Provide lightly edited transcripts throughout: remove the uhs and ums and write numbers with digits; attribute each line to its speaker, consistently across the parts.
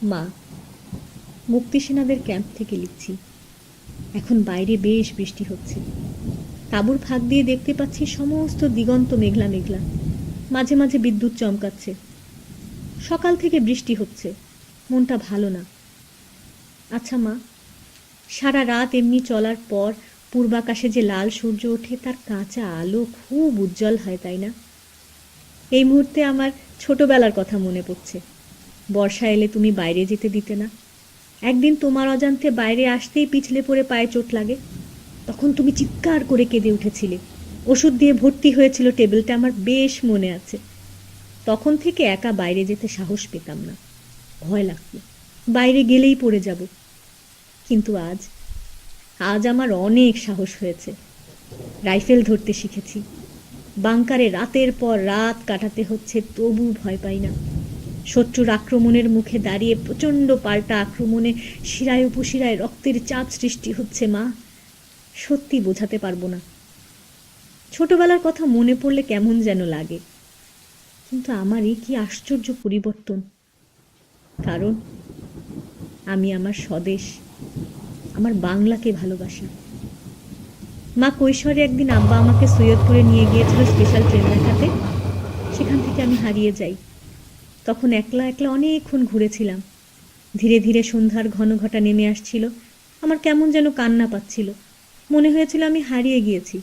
Speaker 1: মা, মুক্তি সেনাদের ক্যাম্প থেকে লিখছি। এখন বাইরে বেশ বৃষ্টি হচ্ছে। তাঁবুর ফাঁক দিয়ে দেখতে পাচ্ছি সমস্ত দিগন্ত মেঘলা মেঘলা, মাঝে মাঝে বিদ্যুৎ চমকাচ্ছে। সকাল থেকে বৃষ্টি হচ্ছে, মনটা ভালো না। আচ্ছা মা, সারা রাত এমনি চলার পর পূর্বাকাশে যে লাল সূর্য ওঠে তার কাঁচা আলো খুব উজ্জ্বল হয়, তাই না? এই মুহূর্তে আমার ছোটবেলার কথা মনে পড়ছে। বর্ষা এলে তুমি বাইরে যেতে দিতে না। একদিন তোমার অজান্তে বাইরে আসতেই পিছলে পড়ে পায়ে চোট লাগে। তখন তুমি চিৎকার করে কেঁদে উঠেছিলে। ওষুধ দিয়ে ভর্তি হয়েছিল টেবিলটা, আমার বেশ মনে আছে। তখন থেকে একা বাইরে যেতে সাহস পেতাম না, ভয় লাগত, বাইরে গেলেই পড়ে যাব। কিন্তু আজ আজ আমার অনেক সাহস হয়েছে। রাইফেল ধরতে শিখেছি। বাংকারে রাতের পর রাত কাটাতে হচ্ছে, তবু ভয় পাই না। শত্রুর আক্রমণের মুখে দাঁড়িয়ে প্রচণ্ড পাল্টা আক্রমণে শিরায় উপশিরায় রক্তের চাপ সৃষ্টি হচ্ছে। মা, সত্যি বোঝাতে পারবো না। ছোটবেলার কথা মনে পড়লে কেমন যেন লাগে। কিন্তু আমার এই কি আশ্চর্য পরিবর্তন! কারণ আমি আমার স্বদেশ, আমার বাংলাকে ভালোবাসি। মা, কৈশোরে একদিন আব্বা আমাকে সৈয়দপুরে নিয়ে গিয়েছিল স্পেশাল ট্রেন দেখাতে। সেখান থেকে আমি হারিয়ে যাই। তখন একলা একলা অনেকক্ষণ ঘুরেছিলাম। ধীরে ধীরে সন্ধ্যার ঘন ঘটা নেমে আসছিল। আমার কেমন যেন কান্না পাচ্ছিল। মনে হয়েছিল আমি হারিয়ে গিয়েছি।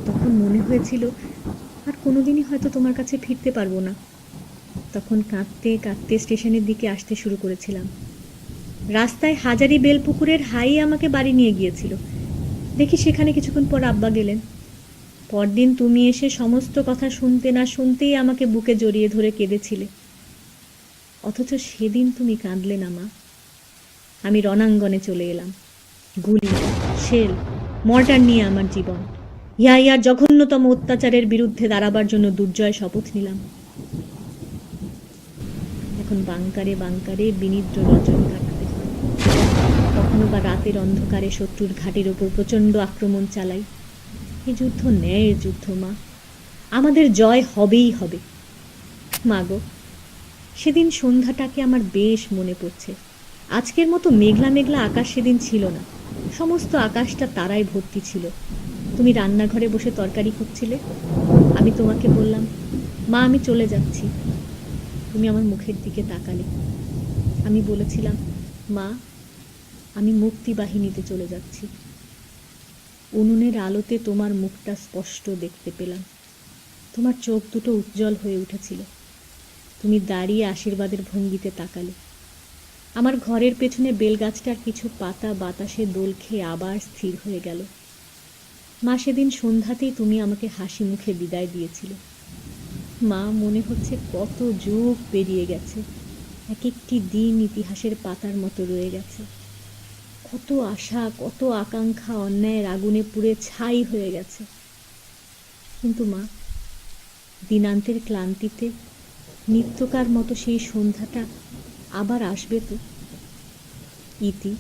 Speaker 1: তখন মনে হয়েছিল আর কোনোদিনই হয়তো তোমার কাছে ফিরতে পারবো না। তখন কাঁদতে কাঁদতে স্টেশনের দিকে আসতে শুরু করেছিলাম। রাস্তায় হাজারি বেলপুকুরের হাই আমাকে বাড়ি নিয়ে গিয়েছিল। দেখি সেখানে কিছুক্ষণ পর আব্বা গেলেন। পরদিন তুমি এসে সমস্ত কথা শুনতে না শুনতেই আমাকে বুকে জড়িয়ে ধরে কেঁদেছিলে। অথচ সেদিন তুমি কাঁদলে না মা। আমি রণাঙ্গনে চলে এলাম। গুলি, শেল, মর্টার নিয়ে আমার জীবন। ইয়ার জঘন্যতম অত্যাচারের বিরুদ্ধে দাঁড়াবার জন্য দুর্জয় শপথ নিলাম। এখন বাংকারে বাংকারে বিনিদ্র রচন কাটাতে হয়। কখনো বা রাতের অন্ধকারে শত্রুর ঘাটির ওপর প্রচণ্ড আক্রমণ চালাই। এই যুদ্ধ ন্যায়ের যুদ্ধ মা, আমাদের জয় হবেই হবে। মা গো, সেদিন সন্ধ্যাটাকে আমার বেশ মনে পড়ছে। আজকের মতো মেঘলা মেঘলা আকাশ সেদিন ছিল না। সমস্ত আকাশটা তারায় ভর্তি ছিল। তুমি রান্নাঘরে বসে তরকারি করছিলে। আমি তোমাকে বললাম, মা আমি চলে যাচ্ছি। তুমি আমার মুখের দিকে তাকালে। আমি বলেছিলাম, মা আমি মুক্তি বাহিনীতে চলে যাচ্ছি। উনুনের আলোতে তোমার মুখটা স্পষ্ট দেখতে পেলাম। তোমার চোখ দুটো উজ্জ্বল হয়ে উঠেছিল। তুমি দাঁড়িয়ে আশীর্বাদের ভঙ্গিতে তাকালে। আমার ঘরের পেছনে বেলগাছটার কিছু পাতা বাতাসে দোল খেয়ে আবার স্থির হয়ে গেল। মা, সেদিন সন্ধ্যাতেই তুমি আমাকে হাসি মুখে বিদায় দিয়েছিলে। মা, মনে হচ্ছে কত যুগ পেরিয়ে গেছে। এক একটি দিন ইতিহাসের পাতার মতো রয়ে গেছে। কত আশা, কত আকাঙ্ক্ষা অন্যায়ের আগুনে পুড়ে ছাই হয়ে গেছে। কিন্তু মা, দিনান্তের ক্লান্তিতে নিত্যকার মতো সেই সন্ধ্যাটা আবার আসবে তো? ইতি।